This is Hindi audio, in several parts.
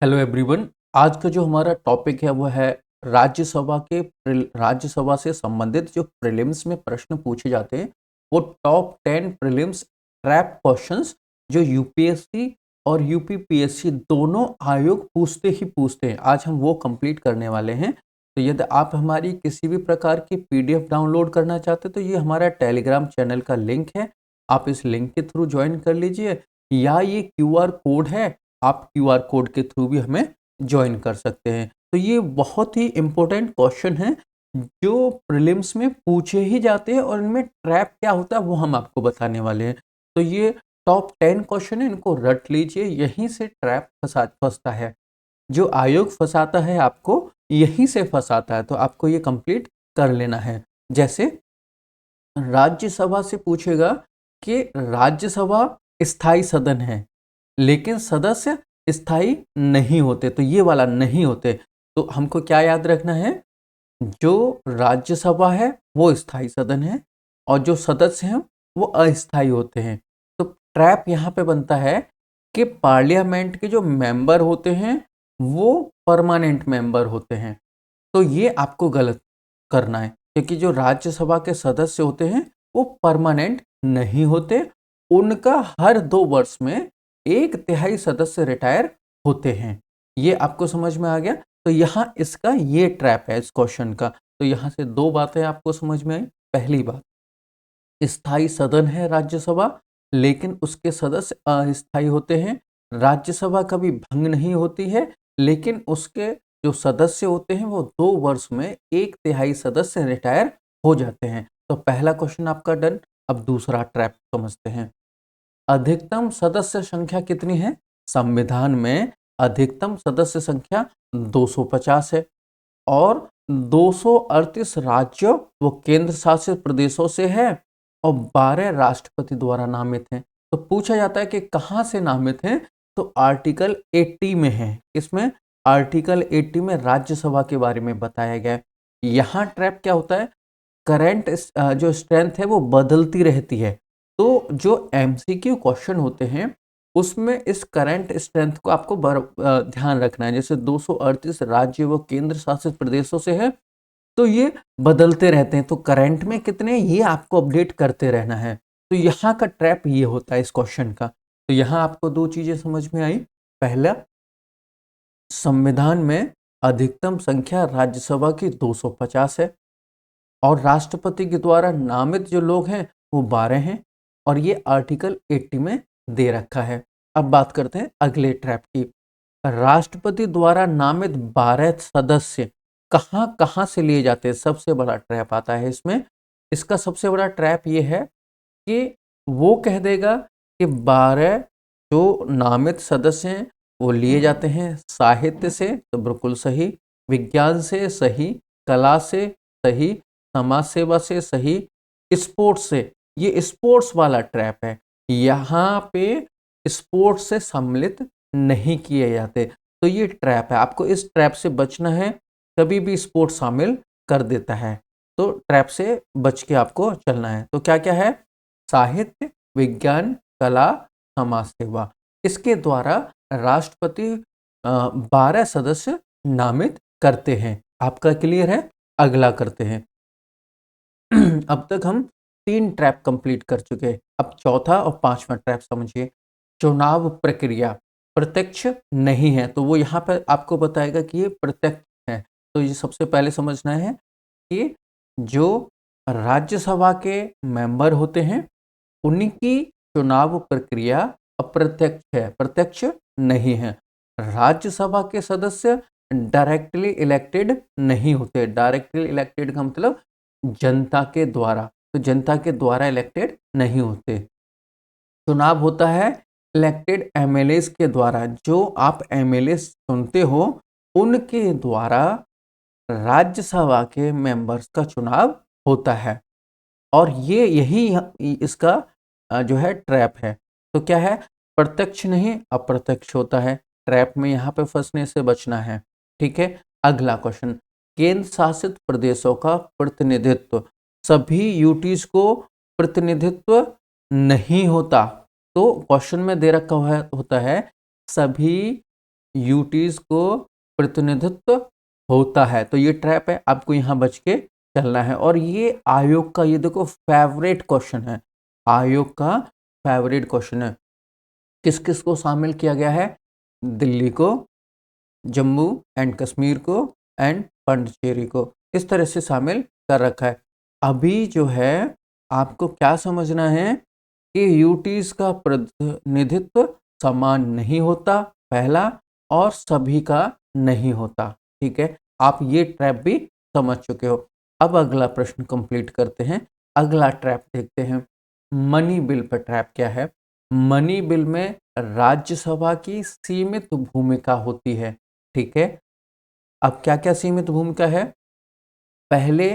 Hello everyone. आज का जो हमारा टॉपिक है वो है राज्यसभा से संबंधित जो प्रीलिम्स में प्रश्न पूछे जाते हैं वो टॉप 10 प्रीलिम्स ट्रैप क्वेश्चंस जो यूपीएससी और यूपीपीएससी दोनों आयोग पूछते ही पूछते हैं। आज हम वो कंप्लीट करने वाले हैं। तो यदि आप हमारी किसी भी प्रकार की पीडीएफ डाउनलोड करना चाहते हैं तो ये हमारा टेलीग्राम चैनल का लिंक है। आप इस लिंक के थ्रू ज्वाइन कर लीजिए या ये क्यूआर कोड है, आप क्यूआर कोड के थ्रू भी हमें ज्वाइन कर सकते हैं। तो ये बहुत ही इम्पोर्टेंट क्वेश्चन है जो प्रीलिम्स में पूछे ही जाते हैं और इनमें ट्रैप क्या होता है वो हम आपको बताने वाले हैं। तो ये टॉप 10 क्वेश्चन है, इनको रट लीजिए, यहीं से ट्रैप फंसता है। जो आयोग फंसाता है आपको यहीं से फंसाता है, तो आपको ये कंप्लीट कर लेना है। जैसे राज्यसभा से पूछेगा कि राज्यसभा स्थायी सदन है लेकिन सदस्य स्थायी नहीं होते, तो ये वाला नहीं होते। तो हमको क्या याद रखना है, जो राज्यसभा है वो स्थायी सदन है और जो सदस्य हैं वो अस्थायी होते हैं। तो ट्रैप यहाँ पे बनता है कि पार्लियामेंट के जो मेंबर होते हैं वो परमानेंट मेंबर होते हैं। तो ये आपको गलत करना है क्योंकि जो राज्यसभा के सदस्य होते हैं वो परमानेंट नहीं होते, उनका हर 2 वर्ष में 1/3 सदस्य रिटायर होते हैं। ये आपको समझ में आ गया। तो यहाँ इसका ये ट्रैप है इस क्वेश्चन का। तो यहाँ से 2 बातें आपको समझ में आई। पहली बात, स्थायी सदन है राज्यसभा लेकिन उसके सदस्य अस्थायी होते हैं। राज्यसभा कभी भंग नहीं होती है लेकिन उसके जो सदस्य होते हैं वो 2 वर्ष में 1/3 सदस्य रिटायर हो जाते हैं। तो पहला क्वेश्चन आपका डन। अब दूसरा ट्रैप समझते हैं। अधिकतम सदस्य संख्या कितनी है? संविधान में अधिकतम सदस्य संख्या 250 है और 238 राज्यों व केंद्र शासित प्रदेशों से है और 12 राष्ट्रपति द्वारा नामित हैं। तो पूछा जाता है कि कहाँ से नामित हैं, तो आर्टिकल 80 में है। इसमें आर्टिकल 80 में राज्यसभा के बारे में बताया गया है। यहाँ ट्रैप क्या होता है, करंट जो स्ट्रेंथ है वो बदलती रहती है। तो जो एमसीक्यू क्वेश्चन होते हैं उसमें इस करंट स्ट्रेंथ को आपको ध्यान रखना है। जैसे 238 राज्य व केंद्र शासित प्रदेशों से है तो ये बदलते रहते हैं, तो करंट में कितने ये आपको अपडेट करते रहना है। तो यहाँ का ट्रैप ये होता है इस क्वेश्चन का। तो यहाँ आपको 2 चीजें समझ में आई। पहला, संविधान में अधिकतम संख्या राज्यसभा की 250 है और राष्ट्रपति के द्वारा नामित जो लोग हैं वो 12 हैं और ये आर्टिकल 80 में दे रखा है। अब बात करते हैं अगले ट्रैप की। राष्ट्रपति द्वारा नामित 12 सदस्य कहाँ कहाँ से लिए जाते हैं, सबसे बड़ा ट्रैप आता है इसमें। इसका सबसे बड़ा ट्रैप ये है कि वो कह देगा कि 12 जो नामित सदस्य हैं वो लिए जाते हैं साहित्य से, तो बिल्कुल सही, विज्ञान से सही, कला से सही, समाज सेवा से सही, स्पोर्ट्स से। ये स्पोर्ट्स वाला ट्रैप है, यहाँ पे स्पोर्ट्स से सम्मिलित नहीं किए जाते। तो ये ट्रैप है, आपको इस ट्रैप से बचना है। कभी भी स्पोर्ट्स शामिल कर देता है तो ट्रैप से बच के आपको चलना है। तो क्या क्या है, साहित्य, विज्ञान, कला, समाज सेवा। इसके द्वारा राष्ट्रपति 12 सदस्य नामित करते हैं। आपका क्लियर है? अगला करते हैं। अब तक हम 3 ट्रैप कंप्लीट कर चुके हैं। अब चौथा और 5वां ट्रैप समझिए। चुनाव प्रक्रिया प्रत्यक्ष नहीं है, तो वो यहाँ पर आपको बताएगा कि ये प्रत्यक्ष है। तो ये सबसे पहले समझना है कि जो राज्यसभा के मेंबर होते हैं उनकी चुनाव प्रक्रिया अप्रत्यक्ष है, प्रत्यक्ष नहीं है। राज्यसभा के सदस्य डायरेक्टली इलेक्टेड नहीं होते। डायरेक्टली इलेक्टेड का मतलब जनता के द्वारा, तो जनता के द्वारा इलेक्टेड नहीं होते। चुनाव होता है इलेक्टेड एमएलएस के द्वारा। जो आप एमएलए चुनते हो उनके द्वारा राज्यसभा के मेंबर्स का चुनाव होता है और ये यही इसका जो है ट्रैप है। तो क्या है, प्रत्यक्ष नहीं अप्रत्यक्ष होता है। ट्रैप में यहाँ पे फंसने से बचना है। ठीक है, अगला क्वेश्चन। केंद्र शासित प्रदेशों का प्रतिनिधित्व, सभी यूटीज को प्रतिनिधित्व नहीं होता। तो क्वेश्चन में दे रखा होता है सभी यूटीज को प्रतिनिधित्व होता है। तो ये ट्रैप है, आपको यहाँ बच के चलना है। और ये आयोग का, ये देखो फेवरेट क्वेश्चन है, आयोग का फेवरेट क्वेश्चन है। किस किस को शामिल किया गया है? दिल्ली को, जम्मू एंड कश्मीर को एंड पांडिचेरी को, इस तरह से शामिल कर रखा है। अभी जो है आपको क्या समझना है कि यूटीज का प्रतिनिधित्व समान नहीं होता, पहला, और सभी का नहीं होता। ठीक है, आप ये ट्रैप भी समझ चुके हो। अब अगला प्रश्न कंप्लीट करते हैं, अगला ट्रैप देखते हैं। मनी बिल पर ट्रैप क्या है? मनी बिल में राज्यसभा की सीमित भूमिका होती है। ठीक है, अब क्या क्या सीमित भूमिका है? पहले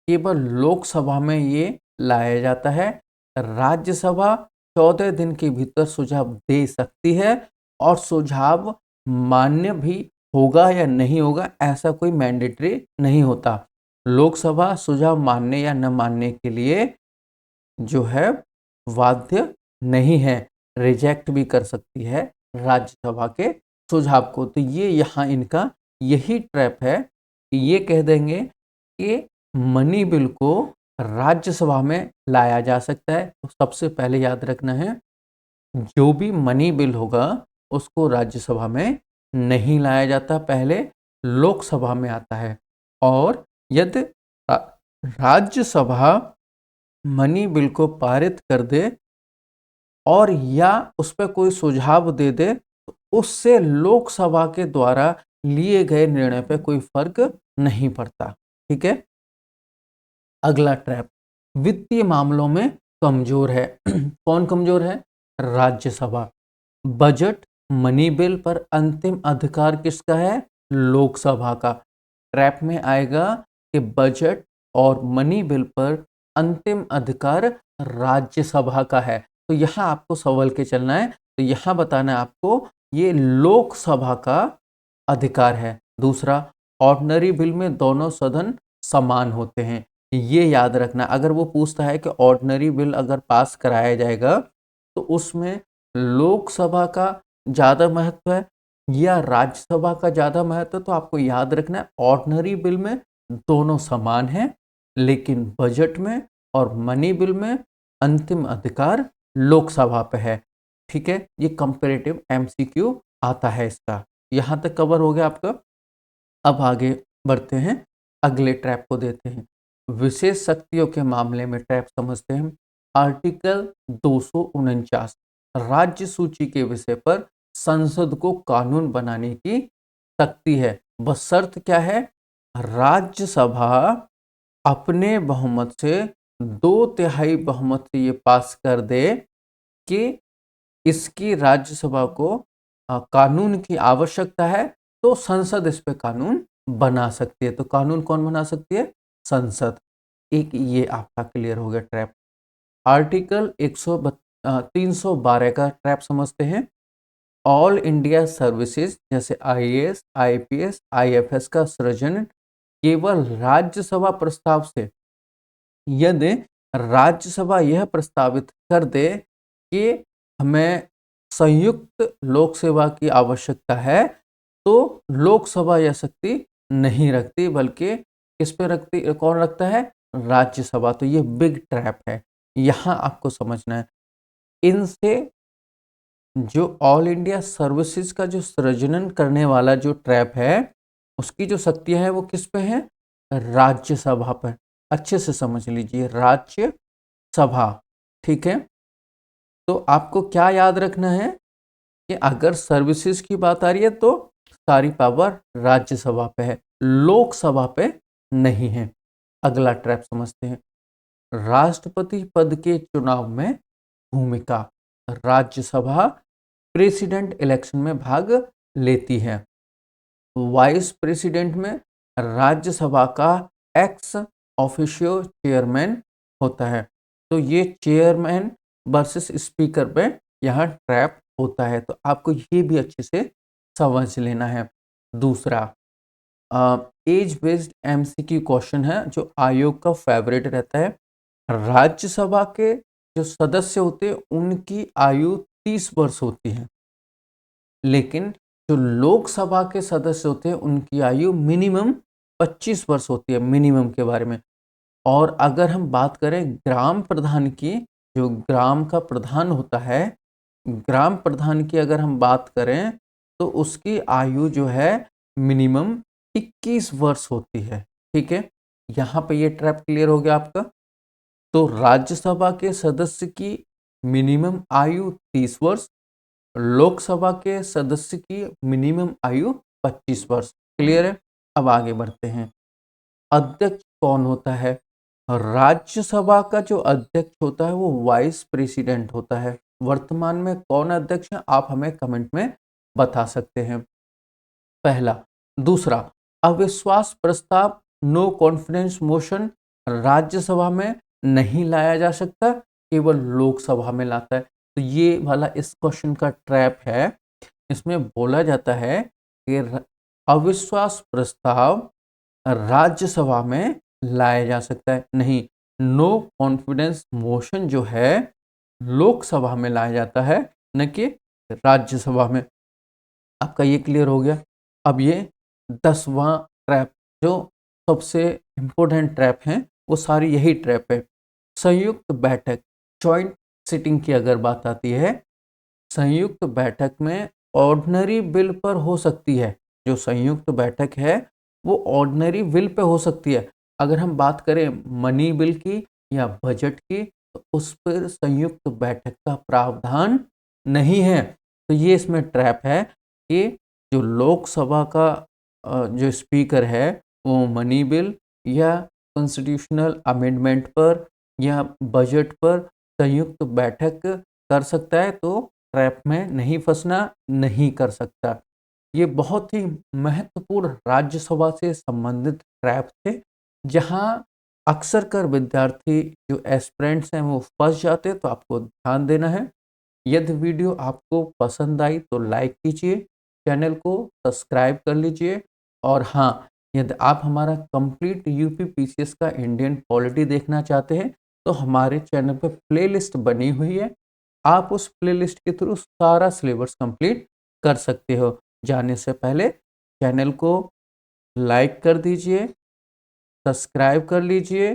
केवल लोकसभा में ये लाया जाता है। राज्यसभा 14 दिन के भीतर सुझाव दे सकती है, और सुझाव मान्य भी होगा या नहीं होगा ऐसा कोई मैंडेटरी नहीं होता। लोकसभा सुझाव मानने या न मानने के लिए जो है बाध्य नहीं है, रिजेक्ट भी कर सकती है राज्यसभा के सुझाव को। तो ये यहाँ इनका यही ट्रैप है कि ये कह देंगे कि मनी बिल को राज्यसभा में लाया जा सकता है। तो सबसे पहले याद रखना है, जो भी मनी बिल होगा उसको राज्यसभा में नहीं लाया जाता, पहले लोकसभा में आता है। और यदि राज्यसभा मनी बिल को पारित कर दे और या उस पर कोई सुझाव दे दे, तो उससे लोकसभा के द्वारा लिए गए निर्णय पे कोई फर्क नहीं पड़ता। ठीक है, अगला ट्रैप, वित्तीय मामलों में कमजोर है। कौन कमजोर है? राज्यसभा। बजट मनी बिल पर अंतिम अधिकार किसका है? लोकसभा का। ट्रैप में आएगा कि बजट और मनी बिल पर अंतिम अधिकार राज्यसभा का है। तो यहाँ आपको संभल के चलना है। तो यहाँ बताना है आपको ये लोकसभा का अधिकार है। दूसरा, ऑर्डिनरी बिल में दोनों सदन समान होते हैं। ये याद रखना, अगर वो पूछता है कि ऑर्डिनरी बिल अगर पास कराया जाएगा तो उसमें लोकसभा का ज़्यादा महत्व है या राज्यसभा का ज़्यादा महत्व, तो आपको याद रखना है ऑर्डिनरी बिल में दोनों समान हैं, लेकिन बजट में और मनी बिल में अंतिम अधिकार लोकसभा पे है। ठीक है, ये कंपैरेटिव एमसीक्यू आता है इसका। यहाँ तक कवर हो गया आपका। अब आगे बढ़ते हैं, अगले ट्रैप को देते हैं। विशेष शक्तियों के मामले में ट्रैप समझते हैं। आर्टिकल 249 राज्य सूची के विषय पर संसद को कानून बनाने की शक्ति है। बस शर्त क्या है? राज्यसभा अपने बहुमत से 2/3 बहुमत से ये पास कर दे कि इसकी राज्यसभा को कानून की आवश्यकता है, तो संसद इस पे कानून बना सकती है। तो कानून कौन बना सकती है? संसद। एक ये आपका क्लियर हो गया ट्रैप। आर्टिकल 312 का ट्रैप समझते हैं। ऑल इंडिया सर्विसेज जैसे आईएएस, आईपीएस, आईएफएस का सृजन केवल राज्यसभा प्रस्ताव से, यदि राज्यसभा यह प्रस्तावित कर दे कि हमें संयुक्त लोक सेवा की आवश्यकता है, तो लोकसभा यह शक्ति नहीं रखती, बल्कि किस पे रखती, कौन रखता है? राज्यसभा। तो ये बिग ट्रैप है, यहाँ आपको समझना है। इनसे जो ऑल इंडिया सर्विसेज का जो सृजन करने वाला जो ट्रैप है, उसकी जो शक्तियां है वो किस पे है? राज्यसभा पर। अच्छे से समझ लीजिए, राज्यसभा। ठीक है, तो आपको क्या याद रखना है कि अगर सर्विसेज की बात आ रही है तो सारी पावर राज्यसभा पे है, लोकसभा पे नहीं है। अगला ट्रैप समझते हैं, राष्ट्रपति पद के चुनाव में भूमिका। राज्यसभा प्रेसिडेंट इलेक्शन में भाग लेती है। वाइस प्रेसिडेंट में राज्यसभा का एक्स ऑफिशियो चेयरमैन होता है। तो ये चेयरमैन वर्सेस स्पीकर पे यहाँ ट्रैप होता है। तो आपको ये भी अच्छे से समझ लेना है। दूसरा, एज बेस्ड एमसीक्यू क्वेश्चन है जो आयोग का फेवरेट रहता है। राज्यसभा के जो सदस्य होते हैं उनकी आयु 30 वर्ष होती है, लेकिन जो लोकसभा के सदस्य होते हैं उनकी आयु मिनिमम 25 वर्ष होती है, मिनिमम के बारे में। और अगर हम बात करें ग्राम प्रधान की, जो ग्राम का प्रधान होता है, ग्राम प्रधान की अगर हम बात करें तो उसकी आयु जो है मिनिमम 21 वर्ष होती है। ठीक है, यहाँ पे ये ट्रैप क्लियर हो गया आपका। तो राज्यसभा के सदस्य की मिनिमम आयु 30 वर्ष, लोकसभा के सदस्य की मिनिमम आयु 25 वर्ष। क्लियर है? अब आगे बढ़ते हैं। अध्यक्ष कौन होता है? राज्यसभा का जो अध्यक्ष होता है वो वाइस प्रेसिडेंट होता है। वर्तमान में कौन अध्यक्ष है आप हमें कमेंट में बता सकते हैं। पहला। दूसरा, अविश्वास प्रस्ताव, नो कॉन्फिडेंस मोशन राज्यसभा में नहीं लाया जा सकता, केवल लोकसभा में लाता है। तो ये वाला इस क्वेश्चन का ट्रैप है। इसमें बोला जाता है कि अविश्वास प्रस्ताव राज्यसभा में लाया जा सकता है, नहीं, नो कॉन्फिडेंस मोशन जो है लोकसभा में लाया जाता है, न कि राज्यसभा में। आपका ये क्लियर हो गया। अब ये 10वां ट्रैप, जो सबसे इम्पोर्टेंट ट्रैप है, वो सारी यही ट्रैप है। संयुक्त बैठक, जॉइंट सिटिंग की अगर बात आती है, संयुक्त बैठक में ऑर्डिनरी बिल पर हो सकती है। जो संयुक्त बैठक है वो ऑर्डिनरी बिल पे हो सकती है। अगर हम बात करें मनी बिल की या बजट की, तो उस पर संयुक्त बैठक का प्रावधान नहीं है। तो ये इसमें ट्रैप है कि जो लोकसभा का जो स्पीकर है वो मनी बिल या कॉन्स्टिट्यूशनल अमेंडमेंट पर या बजट पर संयुक्त बैठक कर सकता है, तो ट्रैप में नहीं फंसना, नहीं कर सकता। ये बहुत ही महत्वपूर्ण राज्यसभा से संबंधित ट्रैप थे, जहां अक्सर कर विद्यार्थी जो एस्पिरेंट्स हैं वो फंस जाते हैं। तो आपको ध्यान देना है। यदि वीडियो आपको पसंद आई तो लाइक कीजिए, चैनल को सब्सक्राइब कर लीजिए। और हाँ, यदि आप हमारा कंप्लीट यूपी पीसीएस का इंडियन पॉलिटी देखना चाहते हैं तो हमारे चैनल पर प्लेलिस्ट बनी हुई है। आप उस प्लेलिस्ट के थ्रू सारा सिलेबस कंप्लीट कर सकते हो। जाने से पहले चैनल को लाइक कर दीजिए, सब्सक्राइब कर लीजिए,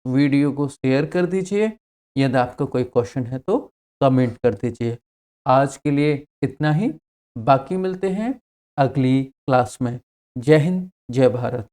वीडियो को शेयर कर दीजिए। यदि आपका कोई क्वेश्चन है तो कमेंट कर दीजिए। आज के लिए इतना ही, बाकी मिलते हैं अगली क्लास में। जय हिंद, जय भारत।